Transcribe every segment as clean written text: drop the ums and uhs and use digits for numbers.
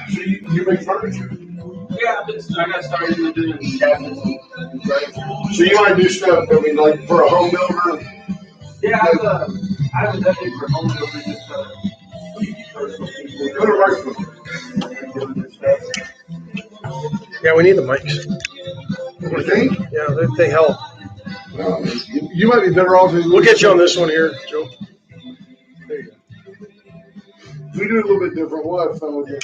So you make furniture? Yeah, I got started doing cabinets. Right? So you might do stuff, I mean, like for a home builder? Yeah, I have a definitely for home builders, just personal people. Put it right for them. Yeah, we need the mics. You think? Yeah, they help. Well, you might be better off. We'll get you on this one here, Joe. There you go. We do it a little bit different. We'll have fun with it.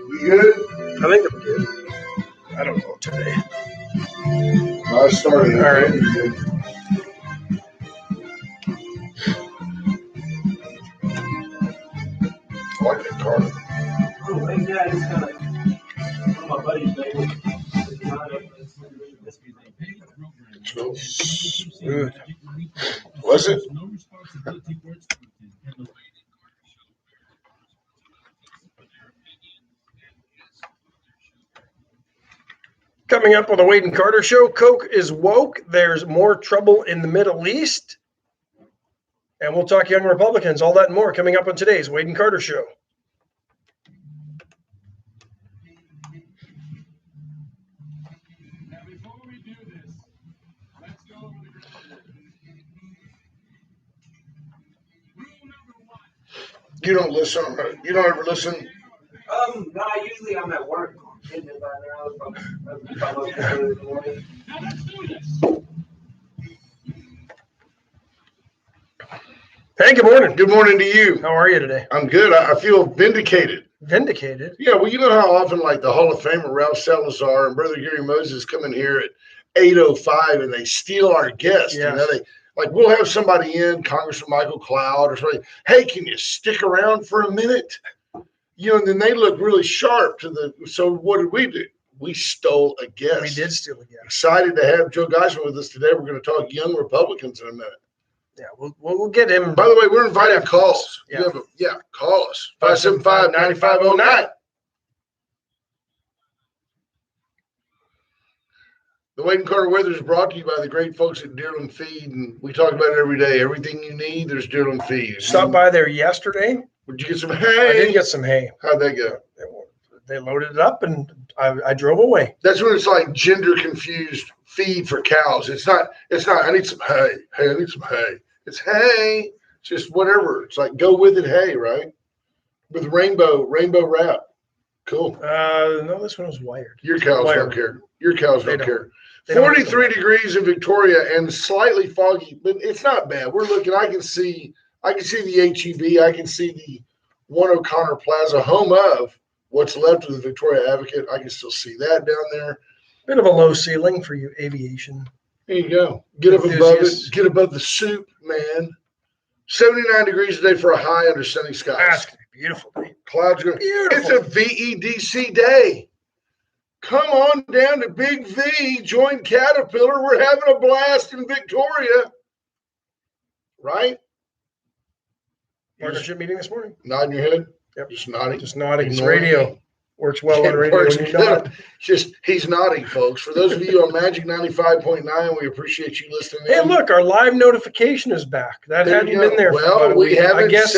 You good? I think I'm good. I don't know today. I started. All right. I like that Carter. Oh, and yeah, it's kind of one of my buddies. Good. Was it? Coming up on the Wade and Carter Show, Coke is woke. There's more trouble in the Middle East. And we'll talk young Republicans, all that and more coming up on today's Wade and Carter Show. You don't listen. You don't ever listen. No, usually I'm at work. Hey, good morning. Good morning to you. How are you today? I'm good. I feel vindicated. Vindicated? Yeah, well, you know how often, like the Hall of Famer Ralph Salazar and Brother Gary Moses come in here at 8:05 and they steal our guests. Yes. You know, we'll have somebody in, Congressman Michael Cloud or something. Hey, can you stick around for a minute? You know, and then they look really sharp to the. So what did we do? We stole a guest. We did steal a guest. Excited to have Joe Geisler with us today. We're going to talk young Republicans in a minute. Yeah, we'll get him. By the way, we're inviting calls. Yeah. Call us. 575-9509. The Wade and Carter weather is brought to you by the great folks at Deerland Feed, and we talk about it every day. Everything you need, there's Deerland Feed. Stopped by there yesterday. Did you get some hay? I did get some hay. How'd that go? They loaded it up, and I drove away. That's when it's like gender confused feed for cows. It's not. I need some hay. Hey, I need some hay. It's hay. It's just whatever. It's like go with it. Hay, right? With rainbow wrap. Cool. No, this one was wired. Your cows don't care. Your cows don't care. 43 degrees in Victoria and slightly foggy, but it's not bad. We're looking. I can see the HEB. I can see the One O'Connor Plaza, home of what's left of the Victoria Advocate. I can still see that down there. Bit of a low ceiling for you aviation. There you go. Get up above it. Get above the soup, man. 79 degrees today for a high under sunny skies. That's going to be beautiful day. Clouds going. Beautiful. It's a VEDC day. Come on down to Big V. Join Caterpillar. We're having a blast in Victoria. Right? Partnership meeting this morning. Nodding your head? Yep. Just nodding? Just nodding. It's radio. Works well on radio when you nod. Just, he's nodding, folks. For those of you on Magic 95.9, we appreciate you listening in. Hey, look, our live notification is back. That hadn't been there for about a week. I guess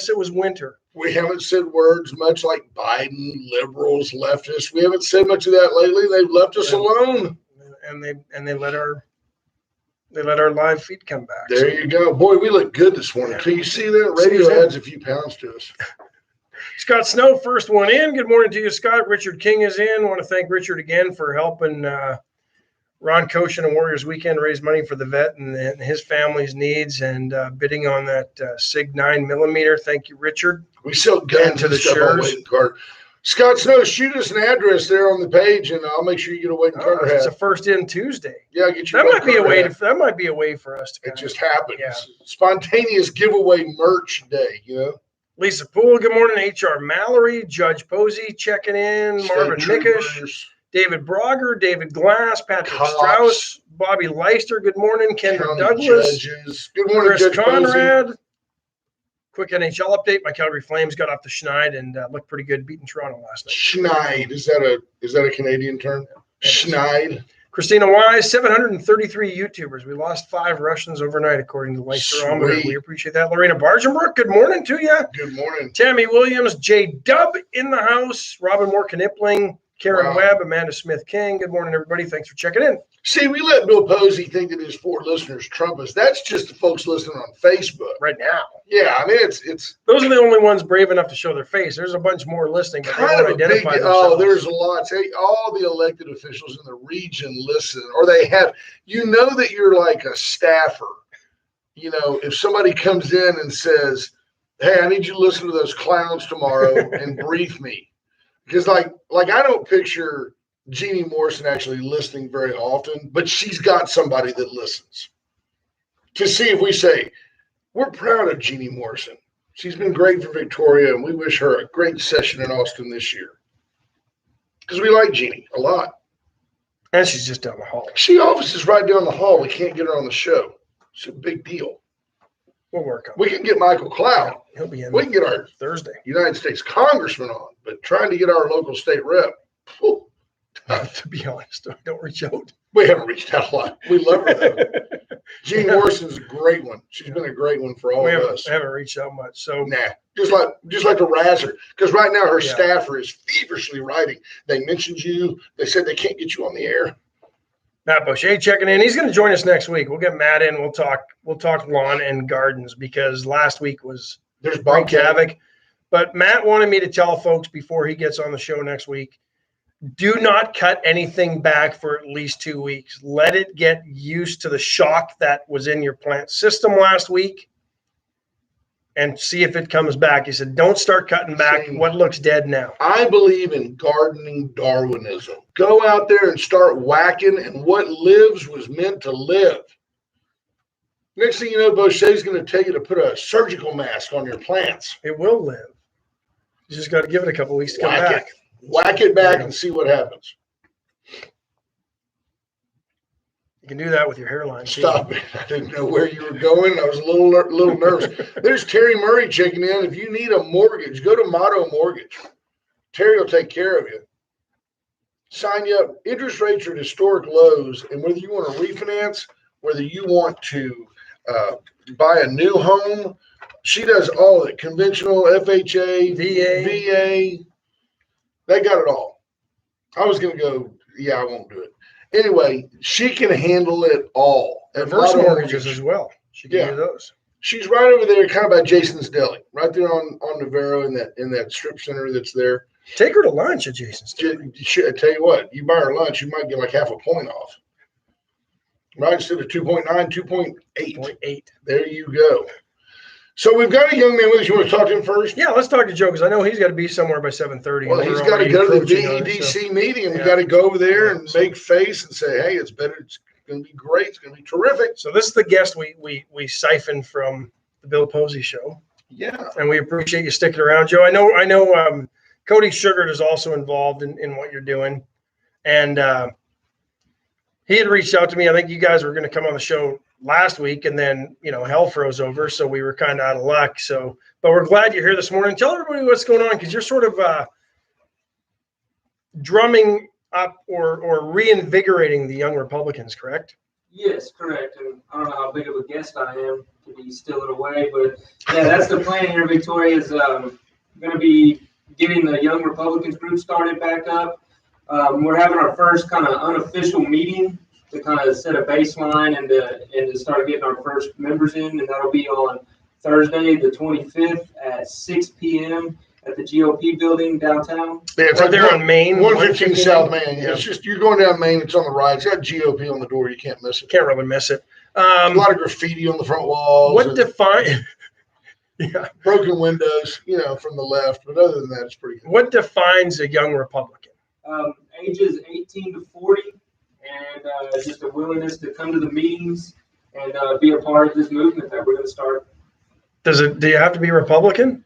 it was winter. We haven't said words much like Biden, liberals, leftists. We haven't said much of that lately. They've left us alone. And they let our live feed come back. There you go. Boy, we look good this morning. Can you see that? Radio adds a few pounds to us. Scott Snow, first one in. Good morning to you, Scott. Richard King is in. I want to thank Richard again for helping Ron Koshin and Warriors Weekend raise money for the vet and his family's needs and bidding on that SIG 9mm. Thank you, Richard. We sell guns to the Shores. Scott Snow, shoot us an address there on the page, and I'll make sure you get a Wade and Carter hat. It's a first in Tuesday. Yeah, I'll get you. That might be a way for us to. It just happens. Yeah. Spontaneous giveaway merch day. You know. Lisa Poole, good morning. H.R. Mallory, Judge Posey checking in. Marvin Mickish, David Brogger, David Glass, Patrick Strauss, Bobby Leister, good morning. Kendra Douglas, good morning, Chris Judge Conrad. Posey. Quick NHL update: my Calgary Flames got off the schneid and looked pretty good, beating Toronto last night. Schneid, is that a Canadian term? Schneid. Christina Wise, 733 YouTubers. We lost 5 Russians overnight, according to Leicerometer. We appreciate that. Lorena Bargenbrook, good morning to you. Good morning. Tammy Williams, J. Dub in the house. Robin Moore Knipling, Karen Webb, Amanda Smith King. Good morning, everybody. Thanks for checking in. See, we let Bill Posey think that his 4 listeners trump us. That's just the folks listening on Facebook right now. Yeah, I mean it's those are the only ones brave enough to show their face. There's a bunch more listening, but kind they won't identify themselves. Oh, there's a lot. Hey, all the elected officials in the region listen, or they have. You know that you're like a staffer. You know, if somebody comes in and says, "Hey, I need you to listen to those clowns tomorrow and brief me," because like I don't picture Jeannie Morrison actually listening very often, but she's got somebody that listens to see if we say, we're proud of Jeannie Morrison. She's been great for Victoria, and we wish her a great session in Austin this year. Because we like Jeannie a lot. And she's just down the hall. She office is right down the hall. We can't get her on the show. It's a big deal. We'll work on it. We can get Michael Cloud. He'll be in. We can get our Thursday United States Congressman on, but trying to get our local state rep, whew, to be honest, don't reach out. We haven't reached out a lot. We love her though. Jeannie Morrison's a great one. She's been a great one for all of us. We haven't reached out much. So just like to razz her. Because right now her staffer is feverishly writing. They mentioned you. They said they can't get you on the air. Matt Boucher checking in. He's going to join us next week. We'll get Matt in. We'll talk lawn and gardens because last week was great havoc. But Matt wanted me to tell folks before he gets on the show next week, do not cut anything back for at least 2 weeks. Let it get used to the shock that was in your plant system last week and see if it comes back. He said, don't start cutting back what looks dead now. I believe in gardening Darwinism. Go out there and start whacking, and what lives was meant to live. Next thing you know, Boucher's going to tell you to put a surgical mask on your plants. It will live. You just got to give it a couple weeks to come back. Whack it back and see what happens. You can do that with your hairline. Stop it. I didn't know where you were going. I was a little nervous. There's Terry Murray checking in. If you need a mortgage, go to Motto Mortgage. Terry will take care of you. Sign you up. Interest rates are at historic lows, and whether you want to refinance, whether you want to buy a new home, she does all of it. Conventional, FHA, VA. They got it all. I was going to go, I won't do it. Anyway, she can handle it all. Reverse mortgages as well. She can do those. She's right over there, kind of by Jason's Deli, right there on Navarro in that strip center that's there. Take her to lunch at Jason's Deli. I tell you what, you buy her lunch, you might get like half a point off. Right? Instead of 2.9, 2.8. 0.8. There you go. So we've got a young man with us. You want to talk to him first? Yeah, let's talk to Joe because I know he's got to be somewhere by 7:30. Well, he's got to go to the VEDC meeting, and we got to go over there and make face and say, "Hey, it's better. It's going to be great. It's going to be terrific." So this is the guest we siphoned from the Bill Posey show. Yeah, and we appreciate you sticking around, Joe. I know. Cody Sugar is also involved in what you're doing, and he had reached out to me. I think you guys were going to come on the show last week, and then hell froze over, so we were kind of out of luck. So, but we're glad you're here this morning. Tell everybody what's going on because you're sort of drumming up or reinvigorating the young Republicans, correct? Yes, correct. And I don't know how big of a guest I am to be stealing away, but yeah, that's the plan here. Victoria is going to be getting the young Republicans group started back up. We're having our first kind of unofficial meeting to kind of set a baseline and to start getting our first members in, and that'll be on Thursday, the 25th at 6 p.m. at the GOP building downtown. Yeah, it's right there on Main, 115 South Main. Yeah. It's just you're going down Main. It's on the right. It's got GOP on the door. You can't miss it. Can't really miss it. A lot of graffiti on the front walls. What defines? Yeah, broken windows. From the left, but other than that, it's pretty good. What defines a young Republican? Ages 18 to 40. And just a willingness to come to the meetings and be a part of this movement that we're going to start. Do you have to be Republican?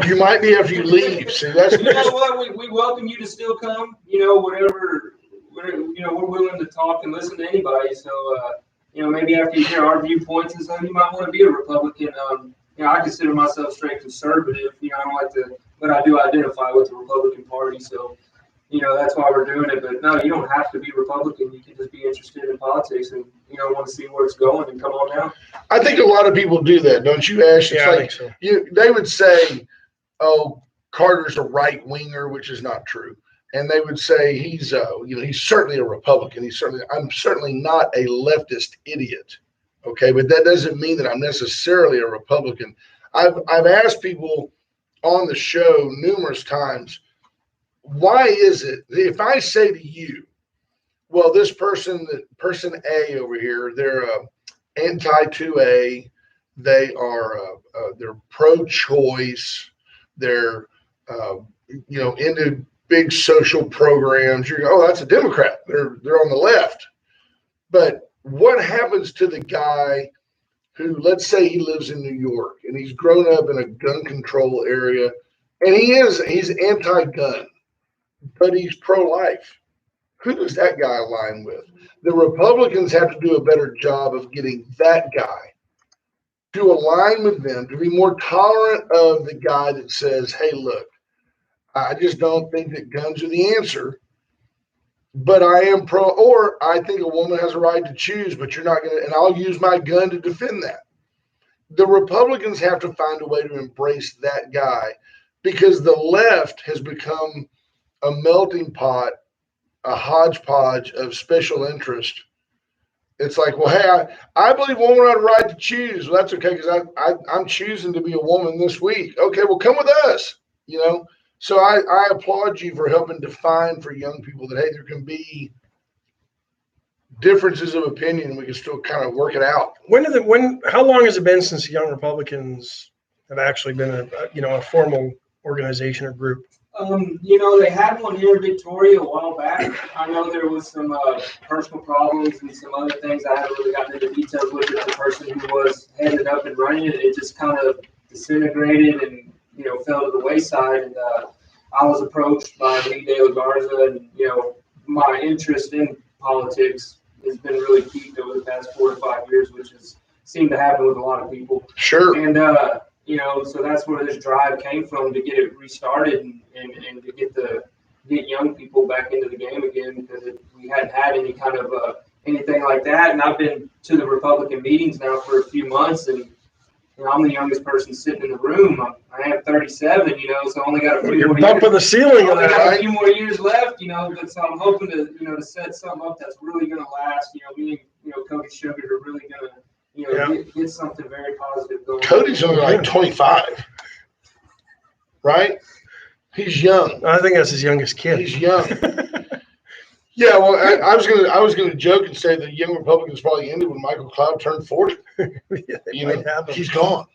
You might be after you leave. See, that's you know what? We welcome you to still come. Whatever. We're willing to talk and listen to anybody. So maybe after you hear our viewpoints and stuff, you might want to be a Republican. I consider myself straight conservative. I don't like to, but I do identify with the Republican Party. So. that's why we're doing it. But no, you don't have to be Republican. You can just be interested in politics and, want to see where it's going and come on down. I think a lot of people do that, don't you, Ash? It's I think so. They would say, oh, Carter's a right winger, which is not true. And they would say he's certainly a Republican. I'm certainly not a leftist idiot. Okay, but that doesn't mean that I'm necessarily a Republican. I've asked people on the show numerous times, why is it if I say to you, well, this person A over here, they're anti-2A, they're pro-choice, they're into big social programs. You go, oh, that's a Democrat. They're on the left. But what happens to the guy who, let's say he lives in New York and he's grown up in a gun control area and he's anti-gun, but he's pro-life? Who does that guy align with? The Republicans have to do a better job of getting that guy to align with them, to be more tolerant of the guy that says, hey, look, I just don't think that guns are the answer, but I am pro, or I think a woman has a right to choose, but you're not going to, and I'll use my gun to defend that. The Republicans have to find a way to embrace that guy, because the left has become a melting pot, a hodgepodge of special interest. It's like, well, hey, I believe women have a right to choose. Well, that's okay, because I'm choosing to be a woman this week. Okay, well, come with us, So I applaud you for helping define for young people that, hey, there can be differences of opinion and we can still kind of work it out. How long has it been since Young Republicans have actually been a formal organization or group? They had one here in Victoria a while back. I know there was some personal problems and some other things. I haven't really gotten into details with it. The person who was headed up and running it, it just kind of disintegrated and, fell to the wayside. And I was approached by Lee De La Garza, and, my interest in politics has been really peaked over the past 4 to 5 years, which has seemed to happen with a lot of people. Sure. And, so that's where this drive came from, to get it restarted and to get young people back into the game again, because we hadn't had any kind of anything like that. And I've been to the Republican meetings now for a few months, and I'm the youngest person sitting in the room. I am 37, so I only got a few You're more bumping years. the ceiling of I that, got right? a few more years left, but so I'm hoping to set something up that's really going to last. Me and Cody Sugar are really going to get something very positive going. Cody's only like 25, right? He's young. I think that's his youngest kid. He's young. Yeah, well, I was gonna joke and say that Young Republicans probably ended when Michael Cloud turned 40. He's gone.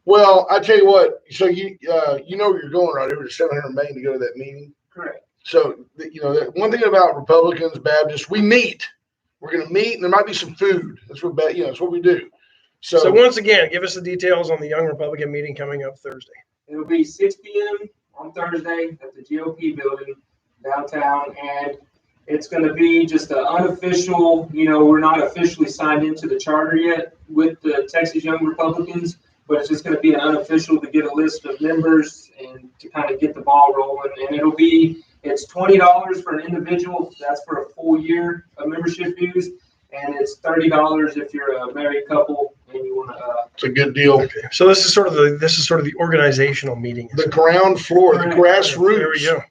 Well, I tell you what. So you where you're going, right? Over to 700 Main to go to that meeting. Correct. So that one thing about Republicans, Baptists, we meet. We're gonna meet, and there might be some food. That's what that's what we do. So once again, give us the details on the Young Republican meeting coming up Thursday. It'll be 6 p.m. on Thursday at the GOP building downtown, and it's going to be just an unofficial, we're not officially signed into the charter yet with the Texas Young Republicans, but it's just going to be an unofficial to get a list of members and to kind of get the ball rolling. And it's $20 for an individual. That's for a full year of membership dues. And it's $30 if you're a married couple and you want to. It's a good deal. Okay. So this is sort of the organizational meeting. The ground floor, the grassroots. There we go.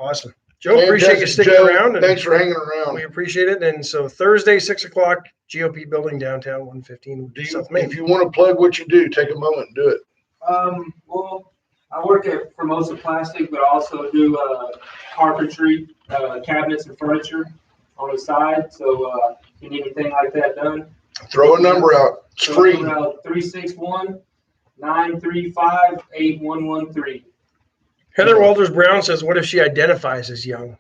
Awesome. Joe, appreciate you sticking around. And thanks for hanging around. We appreciate it. And so Thursday, 6 o'clock, GOP building downtown, 115. If you want to plug what you do, take a moment and do it. Well, I work at Formosa Plastic, but I also do carpentry, cabinets and furniture on the side. So if you need anything like that done, throw a number out. It's free. 361-935-8113. Heather Walters Brown says, what if she identifies as young?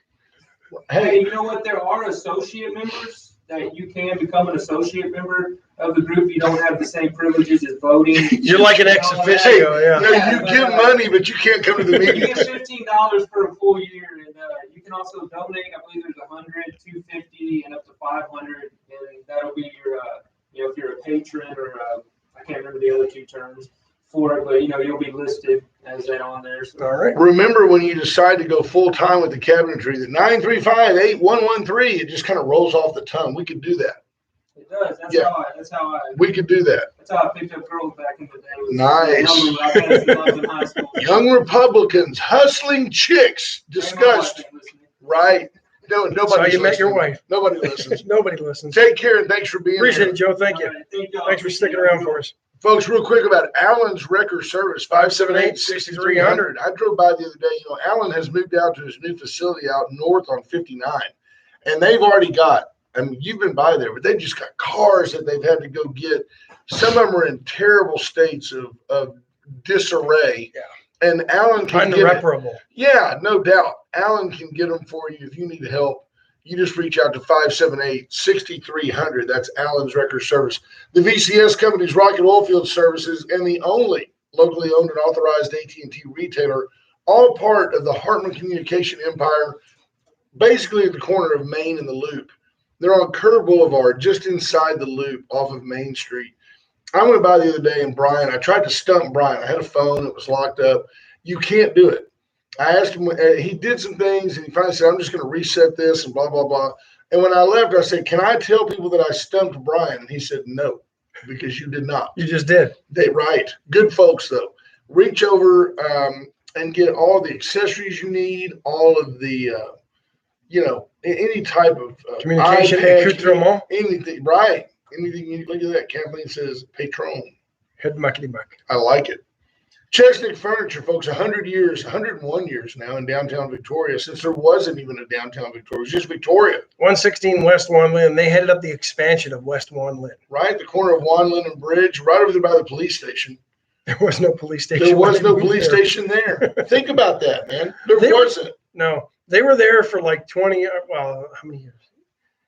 Hey, you know what? There are associate members that you can become an associate member of the group. You don't have the same privileges as voting. You're like an ex officio, You give money, but you can't come to the meeting. You get $15 for a full year, and you can also donate. I believe there's 100, 250, and up to 500, and that'll be your, if you're a patron or I can't remember the other two terms. for it, but you'll be listed as that on there. So. All right. Remember when you decide to go full time with the cabinetry, the 935-8113, it just kind of rolls off the tongue. We could do that. It does. That's how I. We could do that. That's how I picked up girls back in the day. Nice. High school. Young Republicans, hustling chicks, discussed. Right. No, nobody. So you met your wife. Nobody listens. Nobody listens. Take care and thanks for being Appreciate here. it, Joe. Thank you. All right, Thanks for sticking around for us. Folks, real quick about Allen's Wrecker Service, 578-6300. I drove by the other day. Allen has moved out to his new facility out north on 59. And they've already got, you've been by there, but they've just got cars that they've had to go get. Some of them are in terrible states of disarray. Yeah. And Allen can get Unreparable. Yeah, no doubt. Allen can get them for you if you need help. You just reach out to 578-6300. That's Allen's Wrecker Service. The VCS Company's Rocket Oilfield Services and the only locally owned and authorized AT&T retailer, all part of the Hartman Communication Empire, basically at the corner of Main and the Loop. They're on Kerr Boulevard, just inside the Loop off of Main Street. I went by the other day and I tried to stump Brian. I had a phone. It was locked up. You can't do it. I asked him, he did some things and he finally said, I'm just going to reset this and blah, blah, blah. And when I left, I said, can I tell people that I stumped Brian? And he said, no, because you did not. You just did. Right. Good folks, though. Reach over and get all the accessories you need, all of the, any type of communication, accoutrement. Anything, right. Anything you need. Look at that. Kathleen says, Patron. Head muckety muck. I like it. Chesnick Furniture, folks, 101 years now in downtown Victoria, since there wasn't even a downtown Victoria. It was just Victoria. 116 West Wan Lynn. They headed up the expansion of West Wan Lynn. Right, the corner of Wan Lynn and Bridge, right over there by the police station. There was no police station. There was no police station there. Think about that, man. There wasn't. No, they were there for like 20, well, how many years?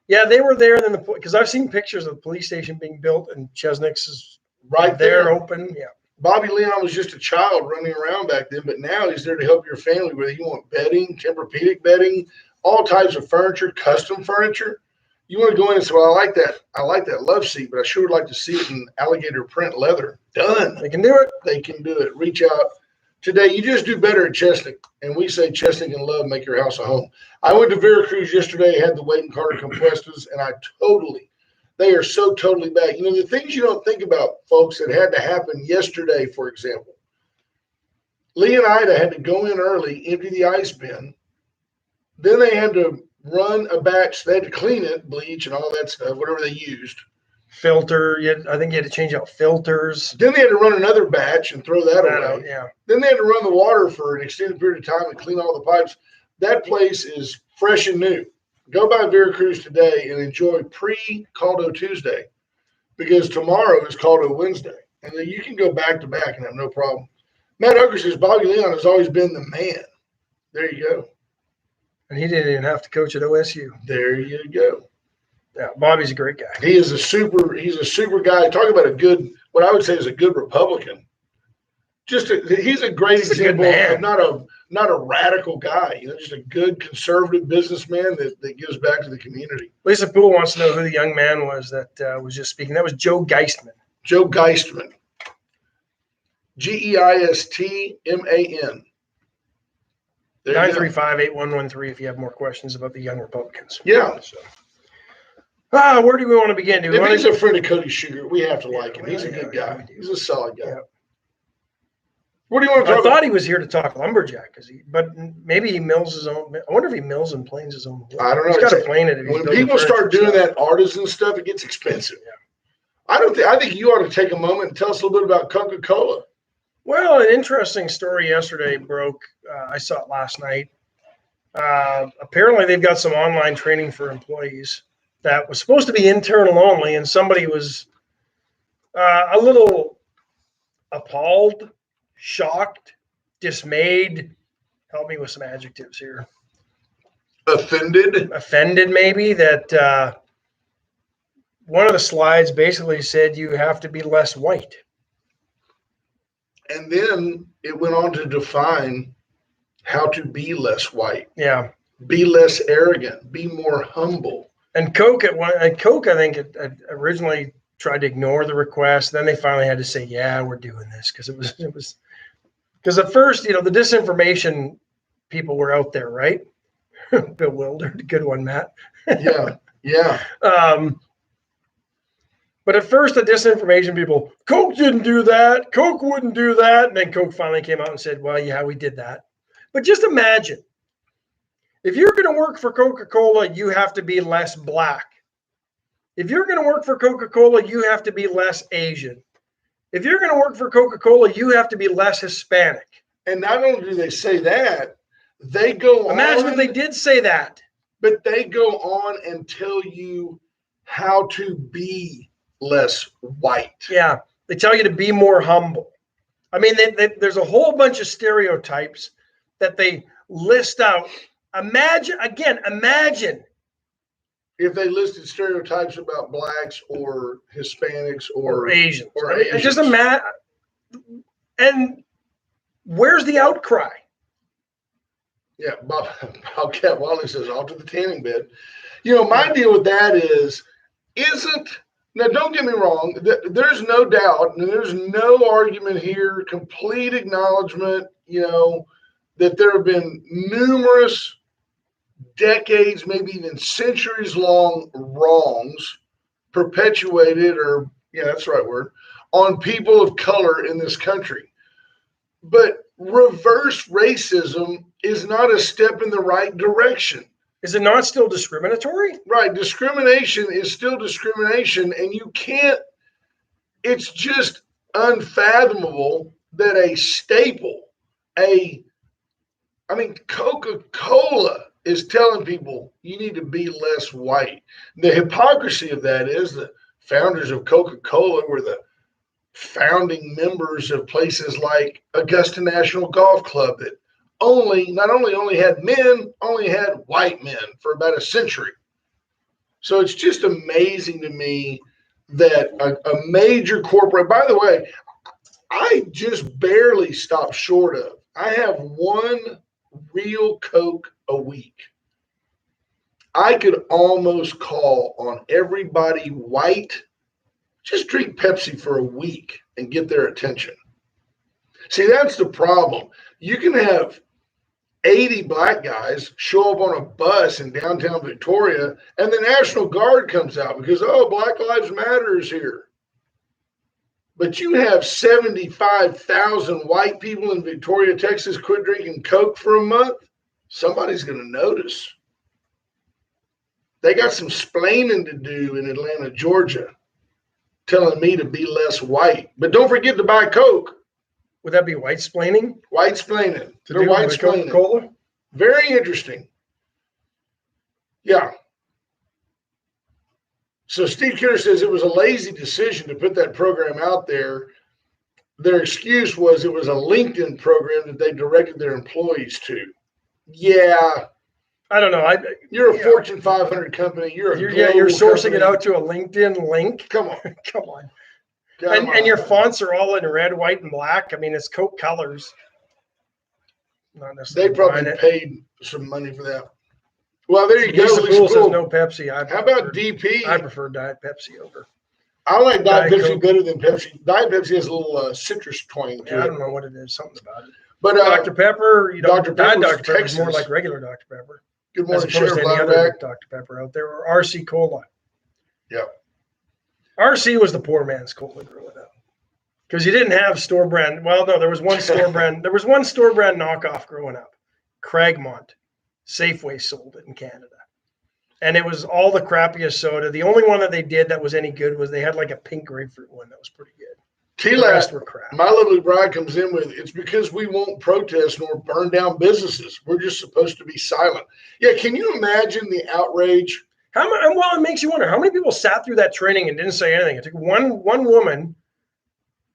Yeah, they were there then because I've seen pictures of the police station being built and Chesnick's is right there open. Yeah. Bobby Leon was just a child running around back then, but now he's there to help your family, whether you want bedding, Tempur-Pedic bedding, all types of furniture, custom furniture. You want to go in and say, well, I like that love seat, but I sure would like to see it in alligator print leather. Done. They can do it. They can do it. Reach out today. You just do better at Chesnick. And we say Chesnick and love make your house a home. I went to Veracruz yesterday, had the Wade and Carter Compuestas, and they are so totally back. The things you don't think about, folks, that had to happen yesterday, for example. Lee and Ida had to go in early, empty the ice bin. Then they had to run a batch. They had to clean it, bleach and all that stuff, whatever they used. Filter. I think you had to change out filters. Then they had to run another batch and throw that away. Out, yeah. Then they had to run the water for an extended period of time and clean all the pipes. That place is fresh and new. Go by Veracruz today and enjoy pre-Caldo Tuesday because tomorrow is Caldo Wednesday. And then you can go back to back and have no problem. Matt Ucker says Bobby Leon has always been the man. There you go. And he didn't even have to coach at OSU. There you go. Yeah, Bobby's a great guy. He's a super guy. Talk about what I would say is a good Republican. He's a great example of not a radical guy, just a good conservative businessman that gives back to the community. Lisa Poole wants to know who the young man was that was just speaking. That was Joe Geistman. Joe Geistman. Geistman. 935-8113 if you have more questions about the young Republicans. Yeah. So. Where do we want to begin? If he's a friend of Cody Sugar, we have to like him. He's a good guy. He's a solid guy. Yeah. What do you want to talk about? I thought he was here to talk lumberjack, but maybe he mills his own. I wonder if he mills and planes his own. I don't know. He's got to plane it. When people start doing that artisan stuff, it gets expensive. Yeah. I think you ought to take a moment and tell us a little bit about CocaCola. Well, an interesting story yesterday broke. I saw it last night. Apparently, they've got some online training for employees that was supposed to be internal only, and somebody was a little appalled, shocked, dismayed. Help me with some adjectives here. Offended, maybe, that one of the slides basically said you have to be less white. And then it went on to define how to be less white. Yeah. Be less arrogant. Be more humble. And Coke, I think, it originally tried to ignore the request. Then they finally had to say, yeah, we're doing this because it was because at first, the disinformation people were out there, right? Bewildered. Good one, Matt. Yeah. Yeah. But at first, the disinformation people, Coke didn't do that. Coke wouldn't do that. And then Coke finally came out and said, well, yeah, we did that. But just imagine, if you're going to work for Coca-Cola, you have to be less black. If you're going to work for Coca-Cola, you have to be less Asian. If you're going to work for Coca-Cola, you have to be less Hispanic. And not only do they say that, they go on. Imagine if they did say that. But they go on and tell you how to be less white. Yeah, they tell you to be more humble. I mean, there's a whole bunch of stereotypes that they list out. Imagine if they listed stereotypes about blacks or Hispanics or Asians. Or Asians. Just imagine. And where's the outcry? Yeah, Bobcat Wally says, off to the tanning bed. My deal with that now don't get me wrong, there's no doubt, and there's no argument here, complete acknowledgement, that there have been numerous decades, maybe even centuries long wrongs perpetuated, or that's the right word, on people of color in this country. But reverse racism is not a step in the right direction. Is it not still discriminatory? Right. Discrimination is still discrimination, and you can't, it's just unfathomable that a staple, Coca-Cola is telling people you need to be less white. The hypocrisy of that is the founders of Coca-Cola were the founding members of places like Augusta National Golf Club that not only had men, only had white men for about a century. So it's just amazing to me that a major corporate, by the way, I just barely stop short of, I have one real Coke a week. I could almost call on everybody white, just drink Pepsi for a week and get their attention. See, that's the problem. You can have 80 black guys show up on a bus in downtown Victoria, and the National Guard comes out because, Black Lives Matter is here. But you have 75,000 white people in Victoria, Texas, quit drinking Coke for a month, somebody's going to notice. They got some splaining to do in Atlanta, Georgia, telling me to be less white. But don't forget to buy Coke. Would that be white splaining? White splaining. They're white splaining. Coca-Cola? Very interesting. Yeah. So Steve Kidder says it was a lazy decision to put that program out there. Their excuse was it was a LinkedIn program that they directed their employees to. Yeah. I don't know. You're a Fortune 500 company. You're sourcing company. it out to a LinkedIn link. Come on. Come on. And your fonts are all in red, white, and black. I mean, it's Coke colors. Not necessarily. They probably paid some money for that. Well, there you go. Lisa Poole says no Pepsi. How about DP? I prefer Diet Pepsi over. I like Diet Pepsi better than Pepsi. Diet Pepsi has a little citrus twang to it. I don't know what it is. Something about it. But Dr. Pepper, Dr. Pepper is more like regular Dr. Pepper. Good morning, as opposed Sheriff to any other Louderback. Dr. Pepper out there, or RC Cola. Yeah. RC was the poor man's cola growing up. Because you didn't have store brand. Well, no, there was one store brand. There was one store brand knockoff growing up. Craigmont. Safeway sold it in Canada. And it was all the crappiest soda. The only one that they did that was any good was they had like a pink grapefruit one that was pretty good. The rest were crap. My lovely bride comes in with, it's because we won't protest nor burn down businesses. We're just supposed to be silent. Yeah, can you imagine the outrage? Well, it makes you wonder, how many people sat through that training and didn't say anything? It took one woman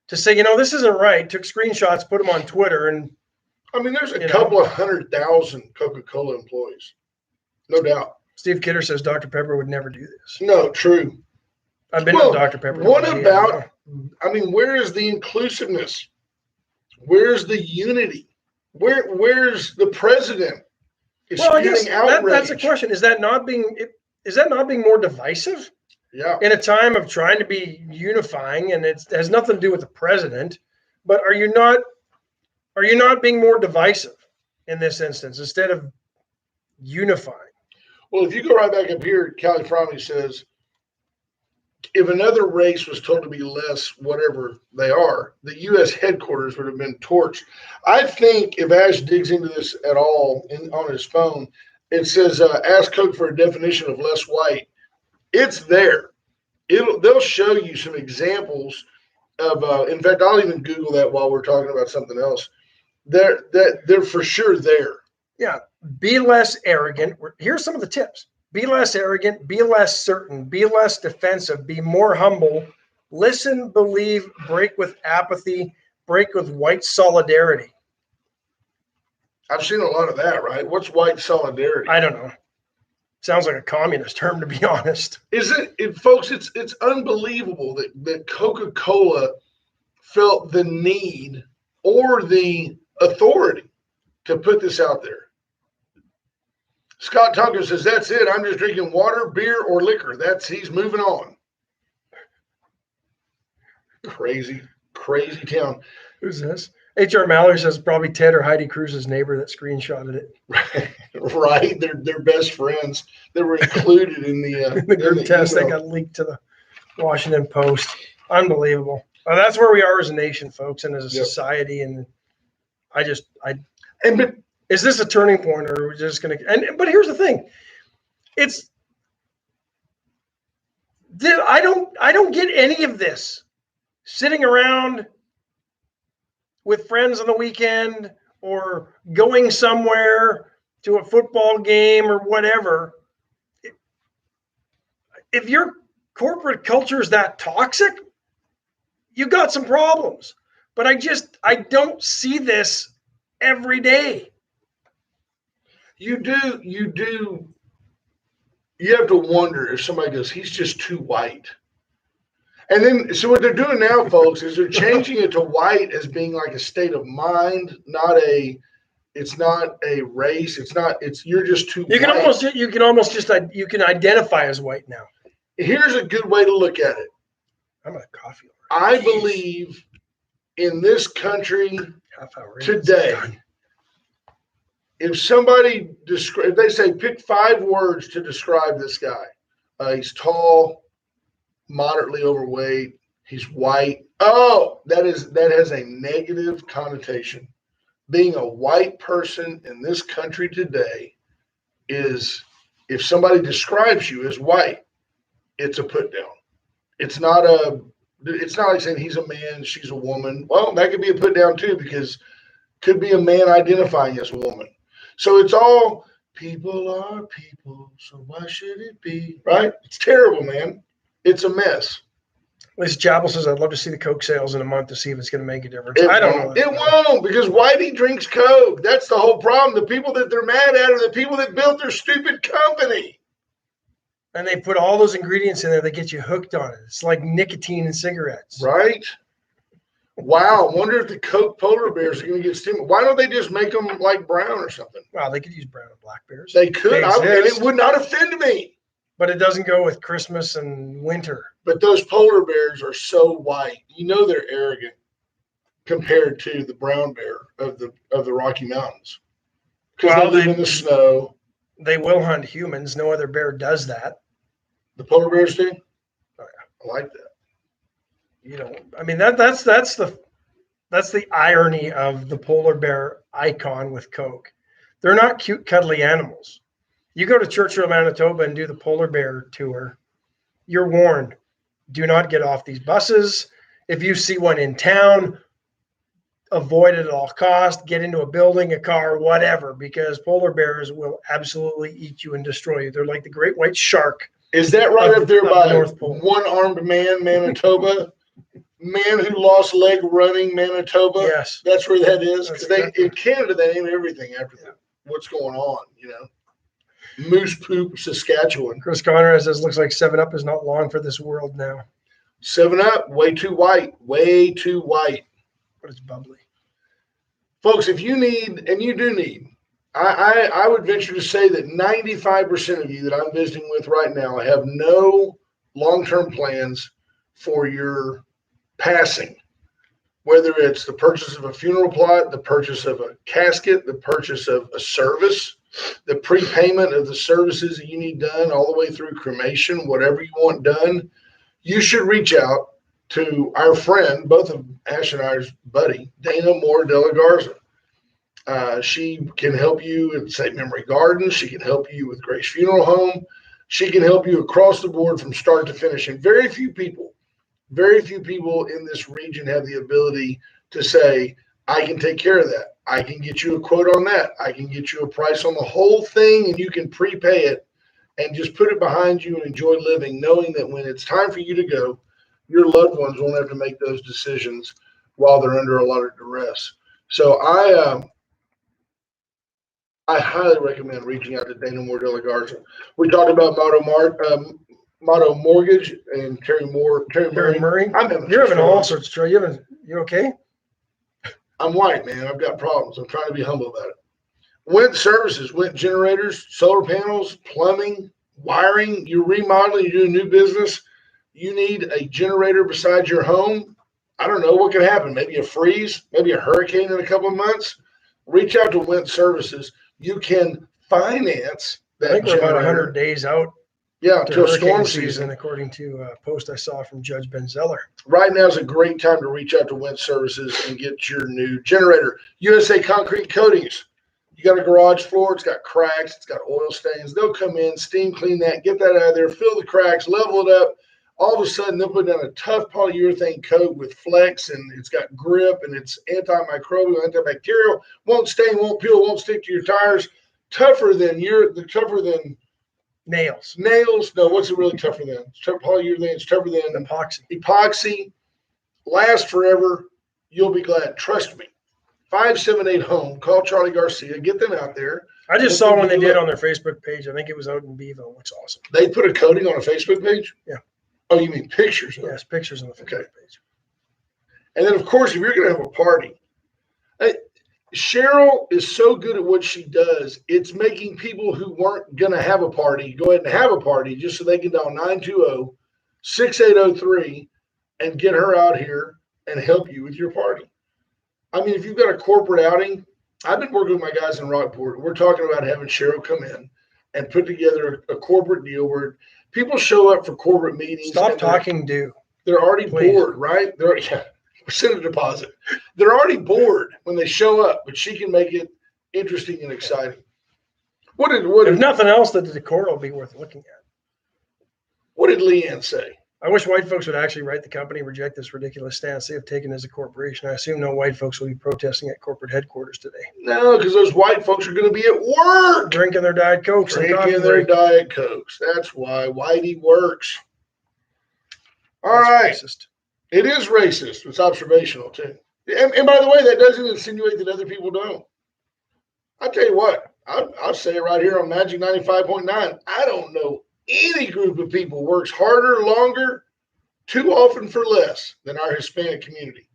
to say, this isn't right, took screenshots, put them on Twitter. And I mean, there's a couple of 100,000 Coca-Cola employees. No doubt. Steve Kidder says Dr. Pepper would never do this. No, true. I've been to Dr. Pepper. Where is the inclusiveness? Where's the unity? Where's the president? I guess that's a question. Is that not being more divisive? Yeah. In a time of trying to be unifying, and it has nothing to do with the president, but are you not being more divisive in this instance instead of unifying? Well, if you go right back up here, California says, if another race was told to be less, whatever they are, the U.S. headquarters would have been torched. I think if Ash digs into this at all on his phone, it says, ask Coke for a definition of less white. It's there. They'll show you some examples of, in fact, I'll even Google that while we're talking about something else. They're for sure there. Yeah. Be less arrogant. Here's some of the tips. Be less arrogant, be less certain, be less defensive, be more humble, listen, believe, break with apathy, break with white solidarity. I've seen a lot of that, right? What's white solidarity? I don't know. Sounds like a communist term, to be honest. Is it folks, it's unbelievable that Coca-Cola felt the need or the authority to put this out there. Scott Tucker says, that's it. I'm just drinking water, beer, or liquor. He's moving on. Crazy town. Who's this? H.R. Mallory says probably Ted or Heidi Cruz's neighbor that screenshotted it. Right. They're best friends. They were included in the group test that got leaked to the Washington Post. Unbelievable. That's where we are as a nation, folks, and as a society. And is this a turning point, or are we just going to? But here's the thing: I don't get any of this sitting around with friends on the weekend or going somewhere to a football game or whatever. If your corporate culture is that toxic, you got some problems. But I don't see this every day. You have to wonder if somebody goes, he's just too white. And then, so what they're doing now, folks, is they're changing it to white as being like a state of mind, it's not a race. You're just too white. You can identify as white now. Here's a good way to look at it. I'm a coffee. I believe in this country today, if somebody if they say pick 5 words to describe this guy, he's tall, moderately overweight, he's white. Oh, that has a negative connotation. Being a white person in this country today is, if somebody describes you as white, it's a put down. It's not like saying he's a man, she's a woman. Well, that could be a put down too, because could be a man identifying as a woman. So it's all people are people, so why should it be? Right? It's terrible, man. It's a mess. Lisa Chapel says, I'd love to see the Coke sales in a month to see if it's going to make a difference. I don't know. It won't, because Whitey drinks Coke. That's the whole problem. The people that they're mad at are the people that built their stupid company. And they put all those ingredients in there that get you hooked on it. It's like nicotine in cigarettes. Right? Wow. I wonder if the Coke polar bears are going to get stimulated. Why don't they just make them like brown or something? Well, they could use brown and black bears. They could. And it would not offend me. But it doesn't go with Christmas and winter. But those polar bears are so white. You know they're arrogant compared to the brown bear of the Rocky Mountains. Because they live in the snow. They will hunt humans. No other bear does that. The polar bears do? Oh, yeah. I like that. You know, I mean, that's the irony of the polar bear icon with Coke. They're not cute, cuddly animals. You go to Churchill, Manitoba and do the polar bear tour, you're warned. Do not get off these buses. If you see one in town, avoid it at all costs. Get into a building, a car, whatever, because polar bears will absolutely eat you and destroy you. They're like the great white shark. Is that right up there by One-Armed Man, Manitoba? Man who lost leg running, Manitoba? Yes. That's where that is? Because in Canada, they name everything after what's going on, you know. Moose Poop, Saskatchewan. Chris Conrad says, looks like 7-Up is not long for this world now. 7-Up, way too white. Way too white. But it's bubbly. Folks, if you need, and you do need, I would venture to say that 95% of you that I'm visiting with right now have no long-term plans for your passing, whether it's the purchase of a funeral plot, the purchase of a casket, the purchase of a service, the prepayment of the services that you need done all the way through cremation, whatever you want done, you should reach out to our friend, both of Ash and I's buddy, Dana Moore de la Garza. She can help you at St. Memory Gardens. She can help you with Grace Funeral Home. She can help you across the board from start to finish. And very few people in this region have the ability to say, I can take care of that. I can get you a quote on that. I can get you a price on the whole thing, and you can prepay it and just put it behind you and enjoy living, knowing that when it's time for you to go, your loved ones won't have to make those decisions while they're under a lot of duress. So I highly recommend reaching out to Dana Moore de la Garza. We talked about Motto Mortgage and Terry Murray. You're having all sorts of trouble. You okay? I'm white, man. I've got problems. I'm trying to be humble about it. Went services, went generators, solar panels, plumbing, wiring. You're remodeling, you're doing new business. You need a generator beside your home. I don't know what could happen. Maybe a freeze, maybe a hurricane in a couple of months. Reach out to Went Services. You can finance that. I think we're generator. about 100 days out. Yeah, to a storm season, according to a post I saw from Judge Ben Zeller. Right now is a great time to reach out to Went Services and get your new generator. USA Concrete Coatings. You got a garage floor, it's got cracks, it's got oil stains. They'll come in, steam clean that, get that out of there, fill the cracks, level it up. All of a sudden, they'll put down a tough polyurethane coat with flex, and it's got grip, and it's antimicrobial, antibacterial, won't stain, won't peel, won't stick to your tires. Tougher than nails. No, what's it really tougher than? It's polyurethane. It's tougher than epoxy. Lasts forever. You'll be glad. Trust me. 578 Home. Call Charlie Garcia. Get them out there. I just saw one they did on their Facebook page. I think it was out in Beeville. Looks awesome. They put a coating on a Facebook page? Yeah. Oh, you mean pictures? Yes, pictures on the Facebook page. And then, of course, if you're going to have a party, Cheryl is so good at what she does. It's making people who weren't going to have a party go ahead and have a party just so they can dial 920-6803 and get her out here and help you with your party. I mean, if you've got a corporate outing, I've been working with my guys in Rockport. We're talking about having Cheryl come in and put together a corporate deal where people show up for corporate meetings. Stop talking, They're already bored, right? Send a deposit. They're already bored when they show up, but she can make it interesting and exciting. If nothing else, the decor will be worth looking at. What did Leanne say? I wish white folks would actually write the company, reject this ridiculous stance they have taken as a corporation. I assume no white folks will be protesting at corporate headquarters today. No, because those white folks are going to be at work. Drinking their Diet Cokes. Drinking their Diet Cokes. That's why Whitey works. All right. Racist. It is racist. It's observational, too. And by the way, that doesn't insinuate that other people don't. I'll tell you what. I'll say it right here on Magic 95.9. I don't know any group of people works harder, longer, too often for less than our Hispanic community.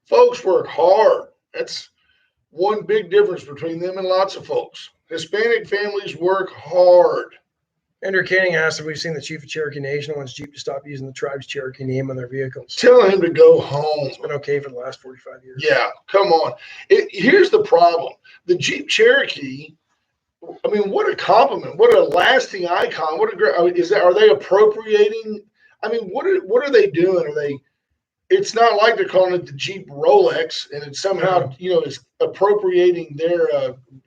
Folks work hard. That's one big difference between them and lots of folks. Hispanic families work hard. Andrew Canning asked if we've seen the chief of Cherokee Nation wants Jeep to stop using the tribe's Cherokee name on their vehicles. Tell him to go home. It's been okay for the last 45 years. Yeah, come on. Here's the problem. The Jeep Cherokee, I mean, what a compliment. What a lasting icon. What a great, are they appropriating? I mean, what are they doing? It's not like they're calling it the Jeep Rolex and it's somehow, is appropriating their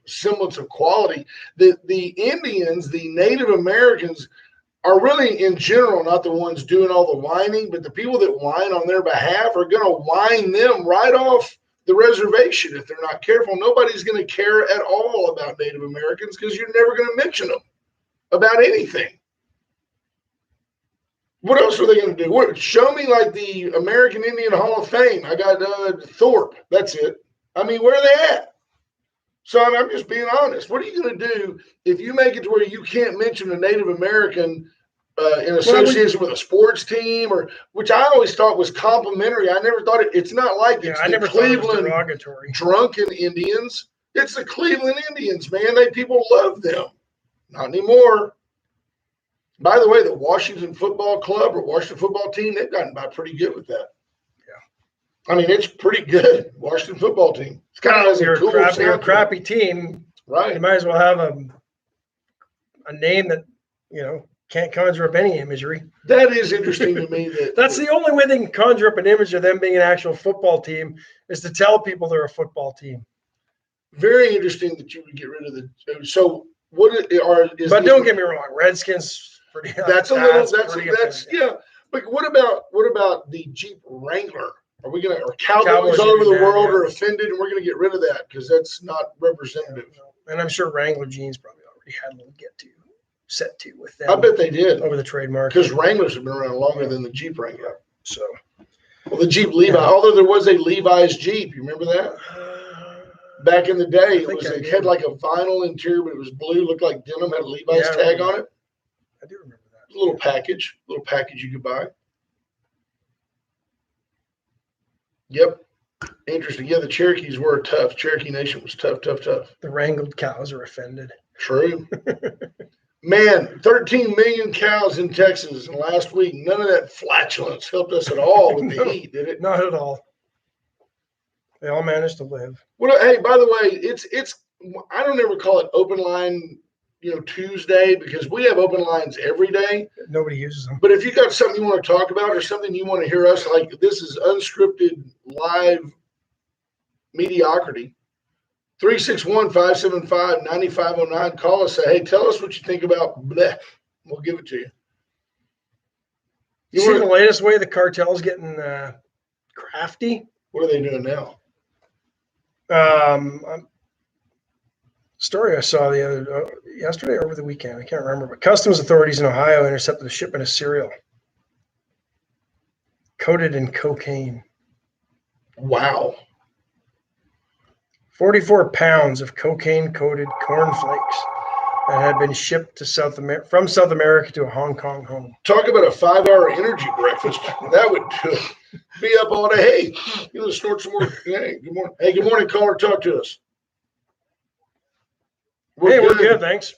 semblance of quality. The Indians, the Native Americans are really in general not the ones doing all the whining, but the people that whine on their behalf are going to whine them right off the reservation if they're not careful. Nobody's going to care at all about Native Americans because you're never going to mention them about anything. What else are they going to do? Show me like the American Indian Hall of Fame. I got Thorpe. That's it. I mean, where are they at? So I'm just being honest. What are you going to do if you make it to where you can't mention a Native American in association with a sports team, or which I always thought was complimentary? I never thought it's not like it's the Cleveland drunken Indians. It's the Cleveland Indians, man. People love them. Not anymore. By the way, the Washington Football Club or Washington Football Team, they've gotten by pretty good with that. Yeah. I mean, it's pretty good. Washington Football Team. It's kind of you're a crappy team. Right. You might as well have a name that, can't conjure up any imagery. That is interesting to me. That's the only way they can conjure up an image of them being an actual football team is to tell people they're a football team. Very interesting that you would get rid of the. So what is? But don't get me wrong, Redskins. Pretty. That's yeah. But what about the Jeep Wrangler? Are we gonna? Or Cowboys all over the world are offended, and we're gonna get rid of that because that's not representative. And I'm sure Wrangler jeans probably already had a little set to with them. I bet they did over the trademark because Wranglers have been around longer than the Jeep Wrangler. So, well, the Jeep Levi, although there was a Levi's Jeep, you remember that? Back in the day, it had like a vinyl interior, but it was blue, looked like denim, had a Levi's tag on it. I do remember that. A little package you could buy. Yep. Interesting. Yeah, the Cherokees were tough. Cherokee Nation was tough. The wrangled cows are offended. True. Man, 13 million cows in Texas and last week. None of that flatulence helped us at all with the heat, did it? Not at all. They all managed to live. Well, hey, by the way, it's I don't ever call it open line, Tuesday because we have open lines every day. Nobody uses them. But if you got something you want to talk about or something you want to hear us, like this is unscripted live mediocrity. 361-575-9509. Call us. Say, hey, tell us what you think about bleh. We'll give it to you. You see the latest way the cartel's getting crafty? What are they doing now? Story I saw yesterday or over the weekend. I can't remember. But customs authorities in Ohio intercepted a shipment of cereal coated in cocaine. Wow. 44 pounds of cocaine-coated cornflakes that had been shipped to from South America to a Hong Kong home. Talk about a 5-hour energy breakfast. That would be up all day. Hey, snort some more. Hey, good morning. Hey, good morning, caller. Talk to us. We're good, thanks.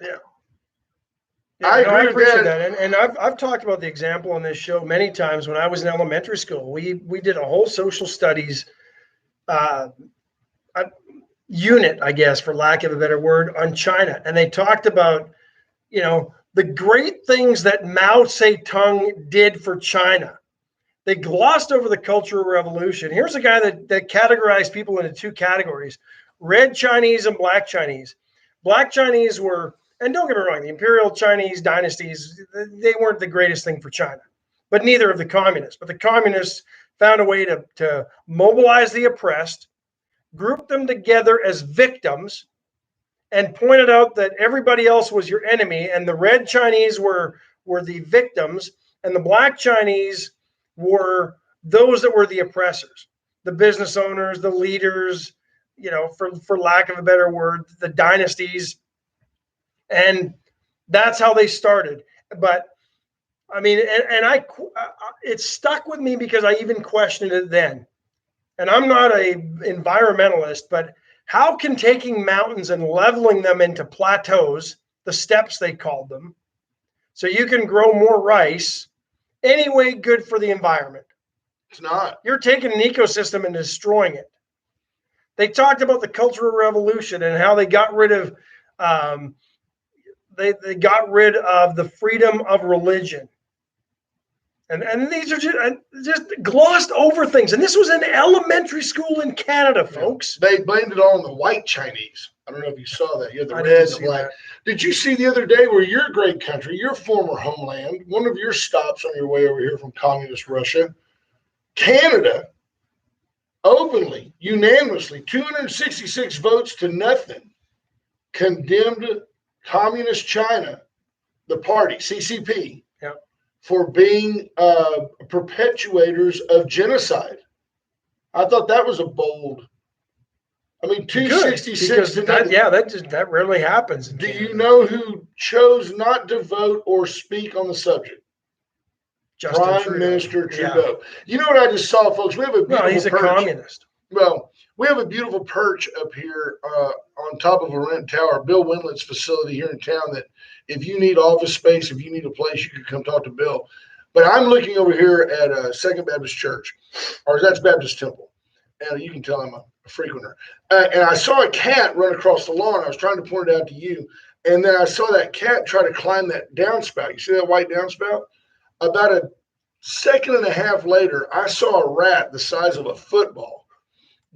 Yeah. I appreciate that. And I've talked about the example on this show many times. When I was in elementary school, we did a whole social studies unit, I guess, for lack of a better word, on China. And they talked about, the great things that Mao Zedong did for China. They glossed over the Cultural Revolution. Here's a guy that categorized people into two categories: red Chinese and black Chinese. Black Chinese were, and don't get me wrong, the imperial Chinese dynasties, they weren't the greatest thing for China, but neither of the communists. But the communists found a way to mobilize the oppressed, group them together as victims, and pointed out that everybody else was your enemy, and the red Chinese were the victims, and the black Chinese were those that were the oppressors, the business owners, the leaders, for lack of a better word, the dynasties. And that's how they started. But I mean, it stuck with me because I even questioned it then. And I'm not an environmentalist, but how can taking mountains and leveling them into plateaus, the steppes they called them, so you can grow more rice, anyway good for the environment? It's not. You're taking an ecosystem and destroying it. They talked about the Cultural Revolution and how they got rid of they got rid of the freedom of religion. And these are just glossed over things. And this was in elementary school in Canada, folks. They blamed it all on the white Chinese. I don't know if you saw that. You had the red and the black. That. Did you see the other day where your great country, your former homeland, one of your stops on your way over here from communist Russia, Canada, openly, unanimously, 266 votes to nothing, condemned communist China, the party, CCP, for being perpetuators of genocide. I thought that was a bold. I mean, 266 to nothing. That rarely happens. Do you know who chose not to vote or speak on the subject? Prime Minister Trudeau. Yeah. You know what I just saw, folks? We have a beautiful he's a communist. Well, we have a beautiful perch up here on top of a rent tower, Bill Windlet's facility here in town, that if you need office space, if you need a place, you can come talk to Bill. But I'm looking over here at Second Baptist Church, or that's Baptist Temple. And you can tell I'm a frequenter. And I saw a cat run across the lawn. I was trying to point it out to you. And then I saw that cat try to climb that downspout. You see that white downspout? About a second and a half later, I saw a rat the size of a football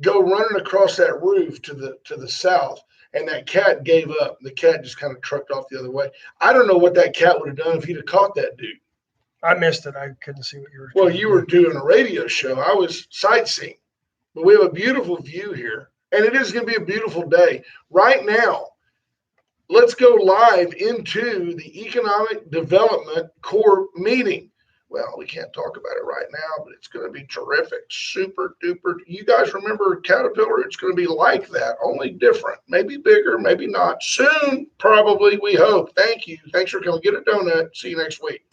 go running across that roof to the south, and that cat gave up. The cat just kind of trucked off the other way. I don't know what that cat would have done if he'd have caught that dude. I missed it. I couldn't see what you were. Well, you were doing a radio show. I was sightseeing. But we have a beautiful view here, and it is going to be a beautiful day. Right now, let's go live into the Economic Development Corps meeting. Well, we can't talk about it right now, but it's going to be terrific. Super duper. You guys remember Caterpillar? It's going to be like that, only different. Maybe bigger, maybe not. Soon, probably, we hope. Thank you. Thanks for coming. Get a donut. See you next week.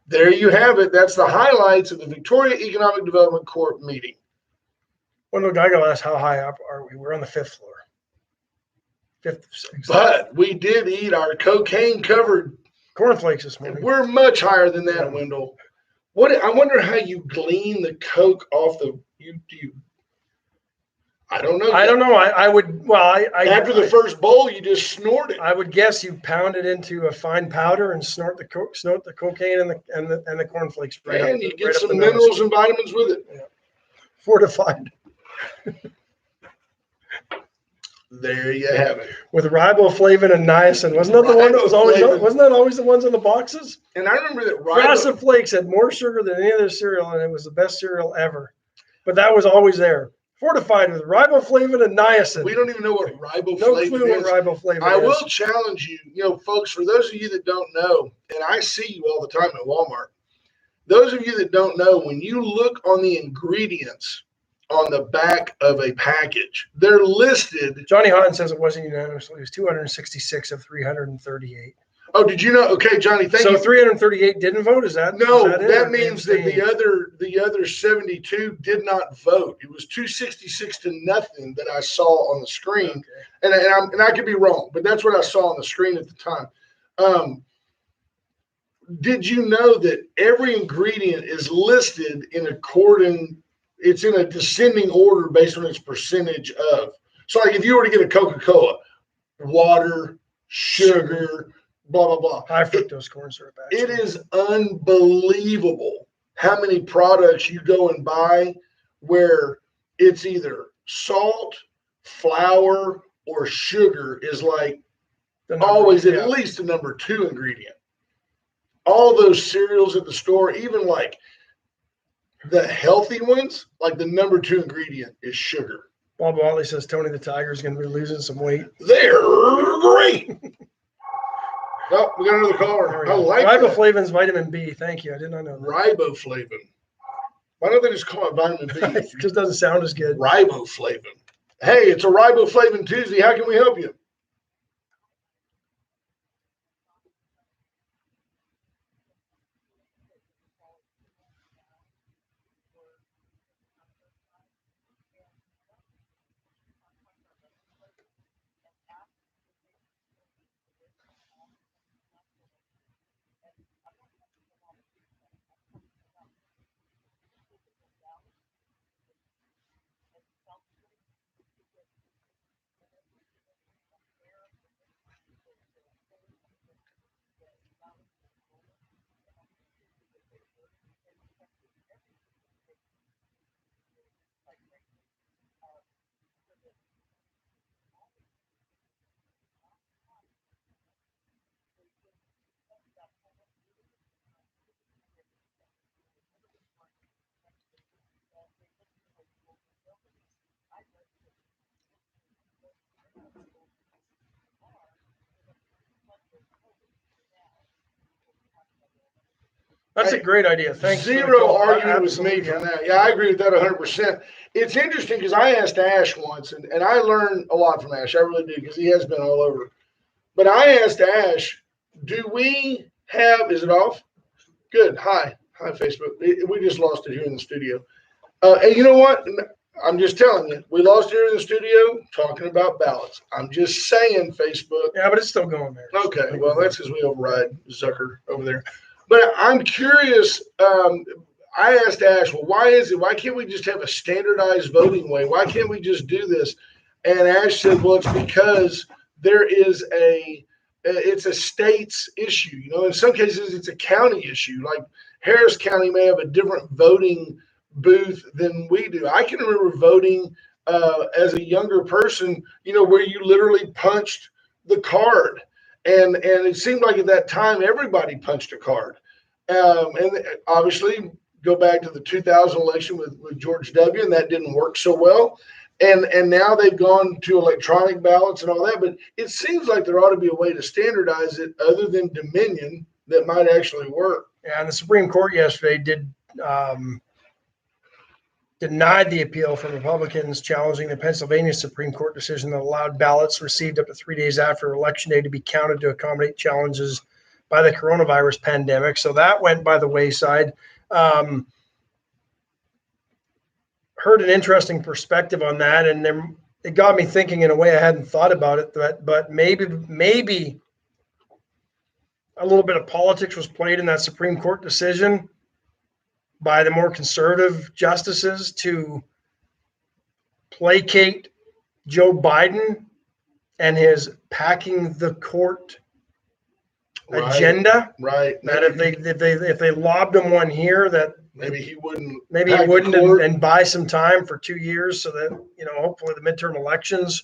There you have it. That's the highlights of the Victoria Economic Development Corp meeting. Well, look, I got to ask, how high up are we? We're on the 5th floor. 5th, 6th. But we did eat our cocaine-covered cornflakes this morning. We're much higher than that, Wendell. I wonder how you glean the coke off the you. I don't know. I don't know. I would. Well, after the first bowl, you just snort it. I would guess you pound it into a fine powder and snort the cocaine and the cornflakes. And you get some minerals and vitamins with it. Yeah. Fortified. There you have it. With riboflavin and niacin. Wasn't that the one that was always? Wasn't that always the ones in the boxes? And I remember that Frosted Flakes had more sugar than any other cereal, and it was the best cereal ever. But that was always there. Fortified with riboflavin and niacin. We don't even know what riboflavin is. No clue what riboflavin is. I will challenge you, folks, for those of you that don't know, and I see you all the time at Walmart, those of you that don't know, when you look on the ingredients on the back of a package, they're listed. Johnny Houghton says it wasn't unanimously. It was 266 of 338. Oh, did you know? Okay, Johnny, thank you. So 338 didn't vote? Is that no? Is that means that the other 72 did not vote. It was 266 to nothing that I saw on the screen, okay. and I could be wrong, but that's what I saw on the screen at the time. Did you know that every ingredient is listed in according? It's in a descending order based on its percentage of. So, like if you were to get a CocaCola, water, sugar, blah, blah, blah. High fructose corn syrup. It is unbelievable how many products you go and buy where it's either salt, flour, or sugar is like always at least the number 2 ingredient. All those cereals at the store, even like the healthy ones, like the number 2 ingredient is sugar. Bob Watley says Tony the Tiger is going to be losing some weight. They're great. Oh, we got another caller. I like riboflavin's vitamin B. Thank you. I did not know that. Riboflavin. Why don't they just call it vitamin B? It just doesn't sound as good. Riboflavin. Hey, it's a Riboflavin Tuesday. How can we help you? That's a great idea. Thanks. Zero argument was made from that. Yeah, I agree with that 100%. It's interesting because I asked Ash once, and I learned a lot from Ash. I really do, because he has been all over. But I asked Ash, do we have, is it off? Good. Hi, Facebook. We just lost it here in the studio. And you know what? I'm just telling you, we lost it here in the studio talking about ballots. I'm just saying, Facebook. Yeah, but it's still going there. Okay, well, that's because we override Zucker over there. But I'm curious. I asked Ash, well, why can't we just have a standardized voting way? Why can't we just do this? And Ash said, well, it's because there is it's a state's issue. You know, in some cases, it's a county issue. Like Harris County may have a different voting booth than we do. I can remember voting as a younger person, you know, where you literally punched the card. And it seemed like at that time, everybody punched a card. And obviously, go back to the 2000 election with George W., and that didn't work so well. And now they've gone to electronic ballots and all that. But it seems like there ought to be a way to standardize it other than Dominion that might actually work. Yeah, and the Supreme Court yesterday denied the appeal from Republicans challenging the Pennsylvania Supreme Court decision that allowed ballots received up to 3 days after Election Day to be counted to accommodate challenges by the coronavirus pandemic. So that went by the wayside. Heard an interesting perspective on that, and then it got me thinking in a way I hadn't thought about it. But maybe a little bit of politics was played in that Supreme Court decision by the more conservative justices to placate Joe Biden and his packing the court agenda. Right. That if they lobbed him one here, that maybe he wouldn't and buy some time for 2 years so that, you know, hopefully the midterm elections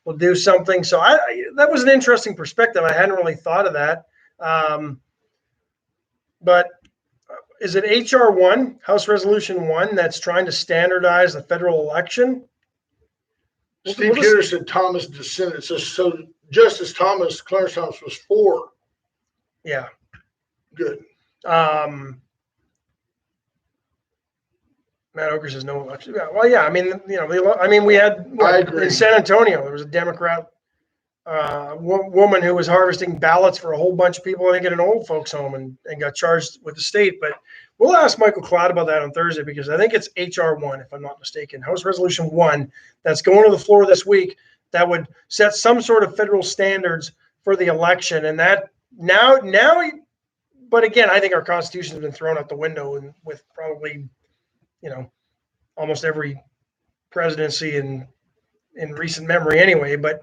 will do something. So that was an interesting perspective. I hadn't really thought of that. But is it HR 1, House Resolution 1, that's trying to standardize the federal election? Steve Kidder said Thomas dissented. So Justice Thomas, Clarence Thomas, was for. Yeah. Good. Matt Oker says no election. Yeah, well, yeah. I mean, you know, we had in San Antonio, there was a Democrat woman who was harvesting ballots for a whole bunch of people, I think, at an old folks home and got charged with the state. But we'll ask Michael Cloud about that on Thursday, because I think it's HR 1, if I'm not mistaken, House Resolution 1, that's going to the floor this week, that would set some sort of federal standards for the election. And that now, but again, I think our Constitution has been thrown out the window, and with probably, you know, almost every presidency in recent memory anyway. But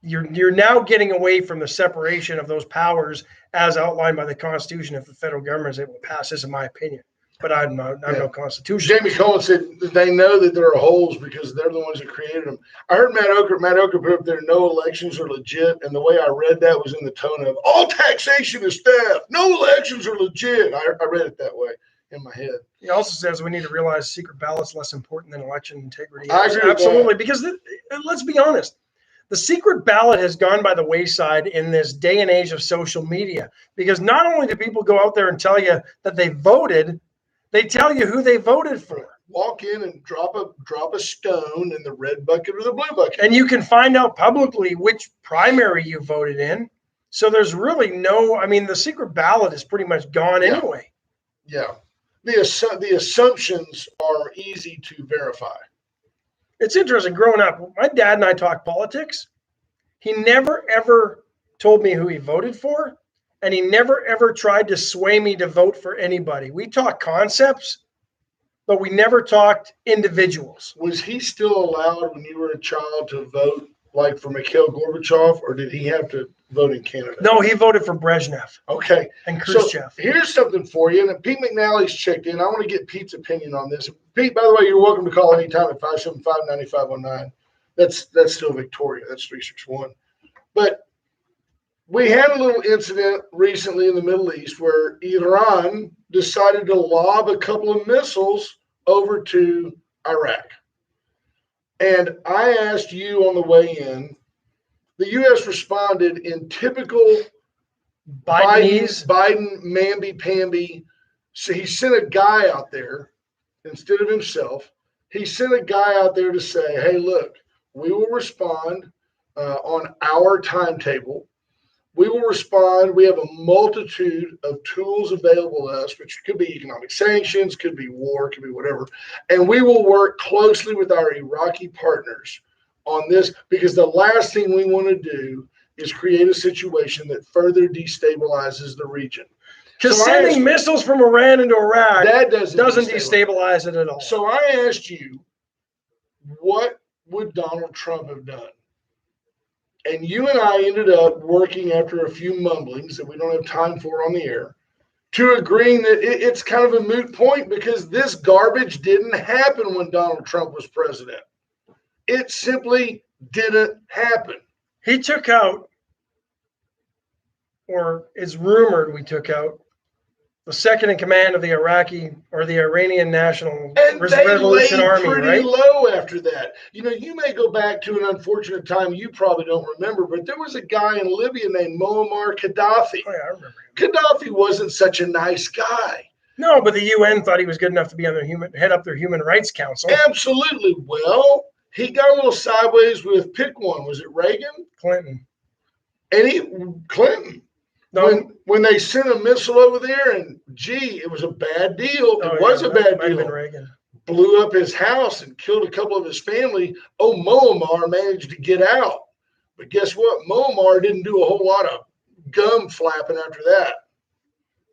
you're now getting away from the separation of those powers as outlined by the Constitution if the federal government is able to pass this, in my opinion. But I'm no Constitution. Jamie Cohen said they know that there are holes because they're the ones that created them. I heard Matt Oker put up there, no elections are legit. And the way I read that was in the tone of all taxation is theft. No elections are legit. I read it that way in my head. He also says we need to realize secret ballot's less important than election integrity. I agree absolutely, because let's be honest. The secret ballot has gone by the wayside in this day and age of social media, because not only do people go out there and tell you that they voted, they tell you who they voted for. Walk in and drop a stone in the red bucket or the blue bucket. And you can find out publicly which primary you voted in. So there's really the secret ballot is pretty much gone anyway. Yeah. The assumptions are easy to verify. It's interesting. Growing up, my dad and I talked politics. He never, ever told me who he voted for, and he never, ever tried to sway me to vote for anybody. We talked concepts, but we never talked individuals. Was he still allowed when you were a child to vote like for Mikhail Gorbachev, or did he have to vote in Canada? No, he voted for Brezhnev. Okay. And Khrushchev. So here's something for you. And Pete McNally's checked in. I want to get Pete's opinion on this. Pete, by the way, you're welcome to call anytime at 575-9519. That's still Victoria. That's 361. But we had a little incident recently in the Middle East where Iran decided to lob a couple of missiles over to Iraq. And I asked you on the way in, the U.S. responded in typical Biden mamby-pamby. So he sent a guy out there instead of himself. He sent a guy out there to say, hey, look, we will respond on our timetable. We will respond. We have a multitude of tools available to us, which could be economic sanctions, could be war, could be whatever. And we will work closely with our Iraqi partners on this, because the last thing we want to do is create a situation that further destabilizes the region. Because sending missiles from Iran into Iraq that doesn't destabilize it at all. So I asked you, what would Donald Trump have done? And you and I ended up working, after a few mumblings that we don't have time for on the air, to agreeing that it's kind of a moot point, because this garbage didn't happen when Donald Trump was president. It simply didn't happen. He took out, or it's rumored we took out, the second in command of the Iraqi or the Iranian National Revolution Army, right? Pretty low after that. You know, you may go back to an unfortunate time you probably don't remember, but there was a guy in Libya named Muammar Gaddafi. Oh, yeah, I remember him. Gaddafi wasn't such a nice guy. No, but the UN thought he was good enough to be on head up their Human Rights Council. Absolutely. Well, he got a little sideways with, pick one. Was it Reagan? Clinton. Clinton. No. When they sent a missile over there, and it was a bad deal. It was a bad deal. Been Reagan. Blew up his house and killed a couple of his family. Oh, Muammar managed to get out. But guess what? Muammar didn't do a whole lot of gum flapping after that.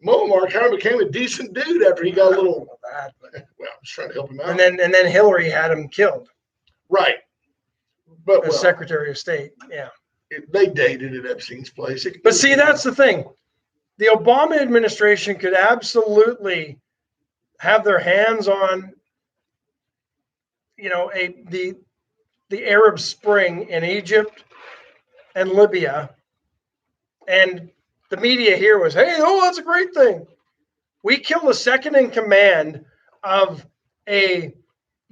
Muammar kind of became a decent dude after he got a little bad. Well, I was trying to help him out. And then Hillary had him killed. Right. But as Secretary of State. Yeah. They dated at Epstein's place. But see, that's the thing. The Obama administration could absolutely have their hands on, the Arab Spring in Egypt and Libya. And the media here was, hey, that's a great thing. We killed the second in command of a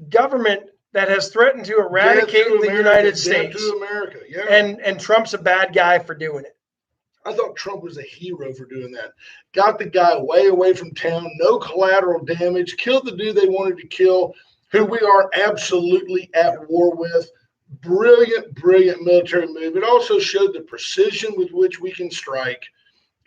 government that has threatened to eradicate the United States. To America, yeah. And Trump's a bad guy for doing it. I thought Trump was a hero for doing that. Got the guy way away from town, no collateral damage, killed the dude they wanted to kill, who we are absolutely at war with. Brilliant, brilliant military move. It also showed the precision with which we can strike.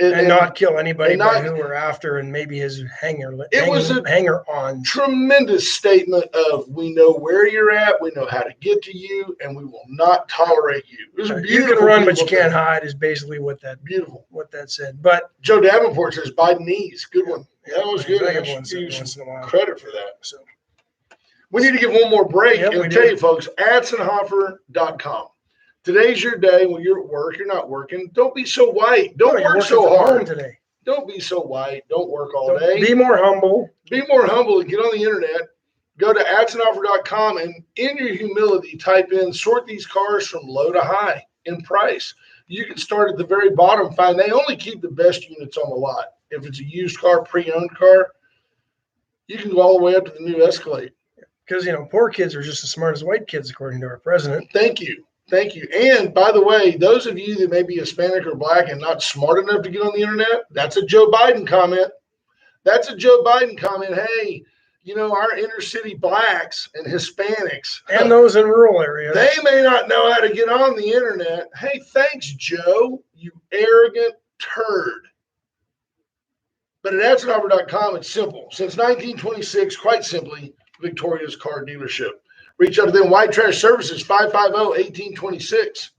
And not kill anybody who we're after, and maybe his hanger-on. Tremendous statement of, we know where you're at, we know how to get to you, and we will not tolerate you. It was you can run, but you can't hide, is basically what that said. But Joe Davenport says Bidenese. Good one. That was good. I once in a while. Credit for that. So we need to give one more break. Yep, and I'll tell you, folks, Atzenhofer.com. Today's your day. When you're at work, you're not working. Don't be so white. Don't work so hard today. Don't be so white. Don't work all day. Be more humble. Be more humble and get on the internet. Go to Atzenhofer.com and in your humility, type in, sort these cars from low to high in price. You can start at the very bottom. They only keep the best units on the lot. If it's a used car, pre-owned car, you can go all the way up to the new Escalade. Because, poor kids are just as smart as white kids, according to our president. Thank you. Thank you. And by the way, those of you that may be Hispanic or black and not smart enough to get on the internet, that's a Joe Biden comment. That's a Joe Biden comment. Hey, our inner city blacks and Hispanics. And those in rural areas. They may not know how to get on the internet. Hey, thanks, Joe, you arrogant turd. But at Atzenhofer.com, it's simple. Since 1926, quite simply, Victoria's car dealership. Reach out to them. White Trash Services, 550-1826.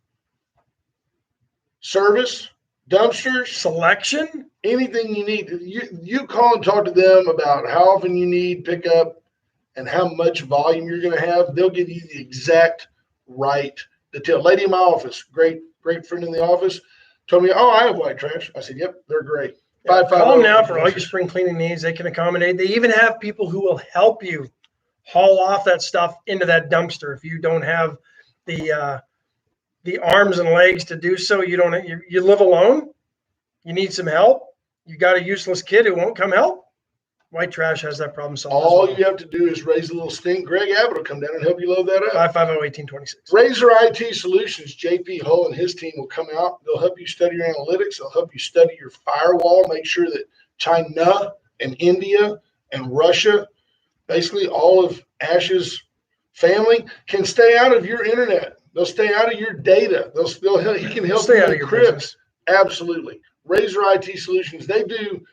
Service, dumpsters, selection, anything you need. You call and talk to them about how often you need pickup and how much volume you're going to have. They'll give you the exact right detail. Lady in my office, great friend in the office, told me, "Oh, I have white trash." I said, "Yep, they're great." Yeah, call them now for all your spring cleaning needs. They can accommodate. They even have people who will help you haul off that stuff into that dumpster if you don't have the arms and legs to do so. You live alone. You need some help. You got a useless kid who won't come help. White trash has that problem solved. All you have to do is raise a little stink. Greg Abbott will come down and help you load that up. 550-1826. Razor IT Solutions, JP Hull and his team will come out. They'll help you study your analytics. They'll help you study your firewall. Make sure that China and India and Russia, basically all of Ash's family, can stay out of your internet. They'll stay out of your data. He can help Stay you out of your encrypt. business. Absolutely. Razor IT Solutions, they do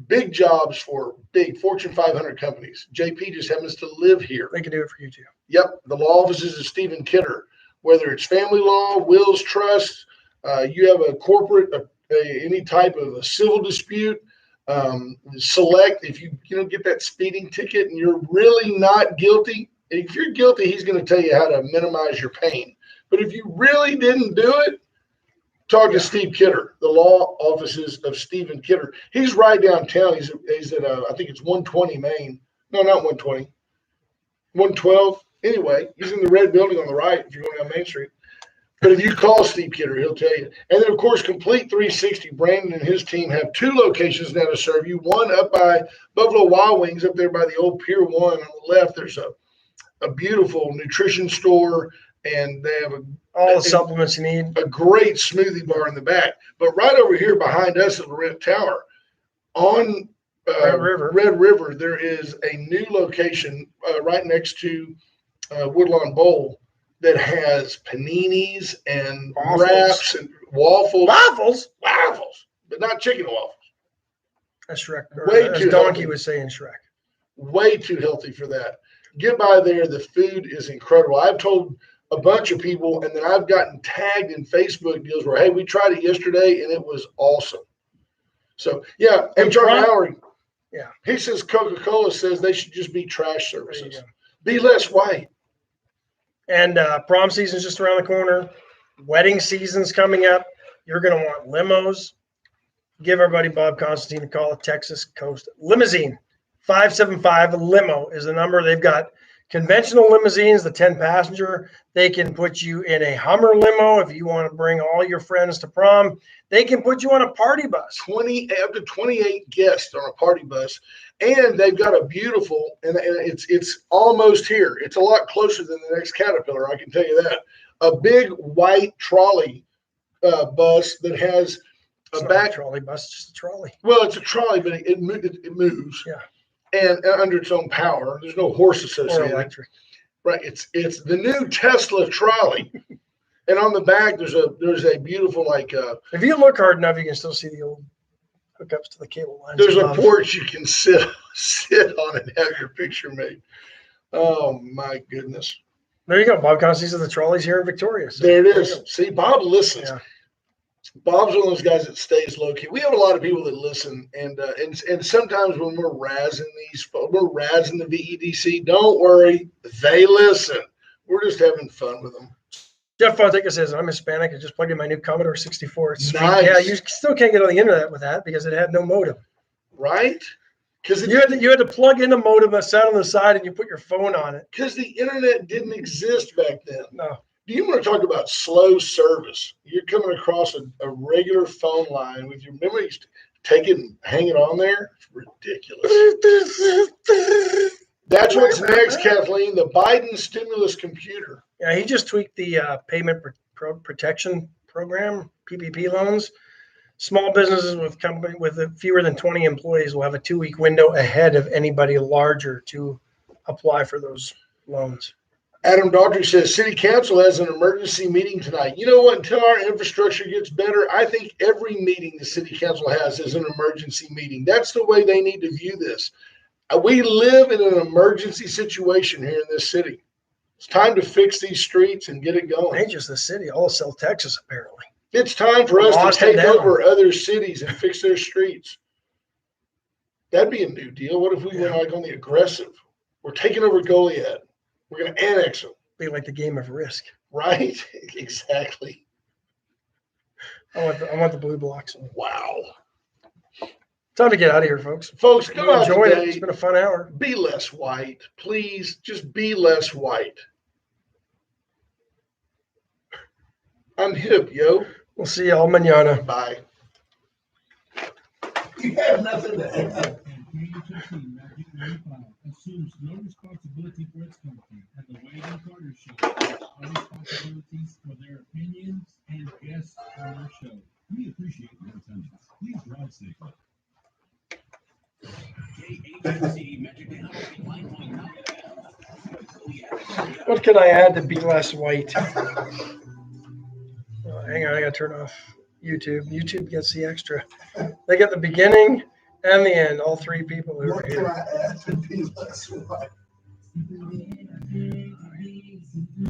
big jobs for big Fortune 500 companies. JP just happens to live here. They can do it for you too. Yep. The law offices of Stephen Kidder. Whether it's family law, wills, trusts, you have a corporate, any type of a civil dispute, select, if you get that speeding ticket and you're really not guilty, if you're guilty, he's going to tell you how to minimize your pain. But if you really didn't do it, talk to Steve Kidder, the law offices of Stephen Kidder. He's right downtown. He's at, I think it's 120 Main. No, not 120. 112. Anyway, he's in the red building on the right if you're going down Main Street. But if you call Steve Kidder, he'll tell you. And then, of course, Complete 360. Brandon and his team have 2 locations now to serve you. One up by Buffalo Wild Wings, up there by the old Pier 1 on the left. There's a beautiful nutrition store, and they have all the supplements you need. A great smoothie bar in the back. But right over here behind us at Laurent Tower, on Red River, there is a new location right next to Woodlawn Bowl that has paninis and wraps and waffles. Waffles, but not chicken waffles. That's Shrek. Way too Donkey healthy. was saying Shrek. Way too healthy for that. Get by there. The food is incredible. I've told a bunch of people, and then I've gotten tagged in Facebook deals where, hey, we tried it yesterday, and it was awesome. So, yeah, HR Lowry. Yeah. He says CocaCola says they should just be trash services. Be less white. And prom season's just around the corner. Wedding season's coming up. You're going to want limos. Give our buddy Bob Constantine a call at Texas Coast Limousine. 575-LIMO is the number. They've got conventional limousines, the 10-passenger. They can put you in a Hummer limo if you want to bring all your friends to prom. They can put you on a party bus. Up to 28 guests on a party bus. And they've got a beautiful, and it's almost here. It's a lot closer than the next Caterpillar, I can tell you that. A big white trolley bus that has It's a not back a trolley bus, it's just a trolley. Well, it's a trolley, but it moves. Yeah. And under its own power. There's no horse associated. Or electric. Right. It's the new Tesla trolley. And on the back, there's a beautiful, if you look hard enough, you can still see the old hookups to the cable lines. There's a porch you can sit on and have your picture made. Oh, my goodness. There you go. Bob Constantine of the trolleys here in Victoria. So there it is. See, Bob listens. Yeah. Bob's one of those guys that stays low key. We have a lot of people that listen, and sometimes when we're razzing the VEDC, don't worry, they listen. We're just having fun with them. Jeff Fonseca says, I'm Hispanic. I just plugged in my new Commodore 64. It's sweet. Nice. Yeah, you still can't get on the internet with that because it had no modem. Right? Because you had to plug in a modem that sat on the side and you put your phone on it. Because the internet didn't exist back then. No. Do you want to talk about slow service? You're coming across a regular phone line with your memories, take it and hang it on there. It's ridiculous. That's what's next, Kathleen, the Biden stimulus computer. Yeah, he just tweaked the payment protection program, PPP loans. Small businesses with fewer than 20 employees will have a 2-week window ahead of anybody larger to apply for those loans. Adam Daughtry says City Council has an emergency meeting tonight. You know what? Until our infrastructure gets better, I think every meeting the City Council has is an emergency meeting. That's the way they need to view this. We live in an emergency situation here in this city. It's time to fix these streets and get it going. Ain't just the city, all of South Texas, apparently. It's time for us to take over other cities and fix their streets. That'd be a new deal. What if we went on the aggressive? We're taking over Goliad. We're going to annex them. Be like the game of Risk. Right? Exactly. I want the blue blocks. Wow. Time to get out of here, folks. Folks, come out Enjoyed it. today. It's been a fun hour. Be less white. Please, just be less white. I'm hip, yo. We'll see y'all mañana. Bye. You have nothing to add. Assumes no responsibility for its company, and the Wade and Carter Show takes no responsibilities for their opinions and guests on our show. We appreciate your attendance. Please drive safely. What can I add to be less white? Hang on, I gotta turn off YouTube. YouTube gets the extra. They get the beginning and the end. All three people who are What here. can I add to be less white?